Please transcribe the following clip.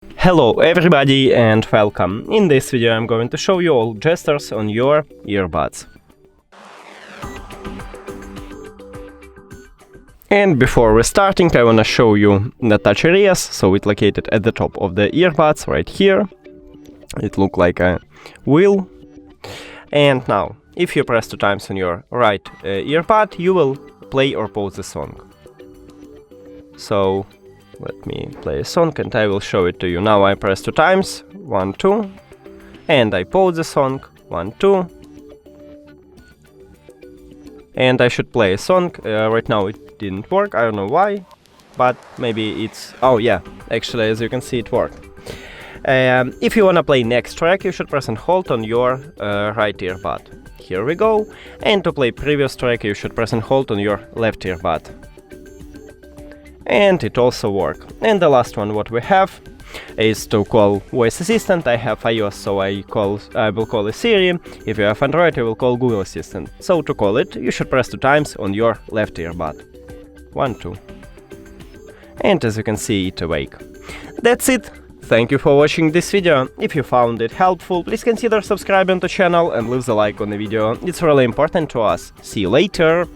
Hello everybody and welcome. In this video I'm going to show you all gestures on your earbuds. And before we're starting, I wanna show you the touch areas. So it's located at the top of the earbuds right here. It looks like a wheel. And now, if you press 2 times on your right earbud, you will play or pause the song. So let me play a song and I will show it to you. Now I press 2 times, 1, 2, and I pause the song, 1, 2. And I should play a song. Right now it didn't work, I don't know why, but maybe it's... oh yeah, actually as you can see it worked. If you wanna play next track, you should press and hold on your right earbud. Here we go. And to play previous track, you should press and hold on your left earbud. And it also worked. And the last one what we have is to call voice assistant. I have iOS, so I will call it Siri. If you have Android, I will call Google Assistant. So to call it, you should press 2 times on your left earbud. 1, 2. And as you can see, it awake. That's it. Thank you for watching this video. If you found it helpful, please consider subscribing to the channel and leave a like on the video. It's really important to us. See you later.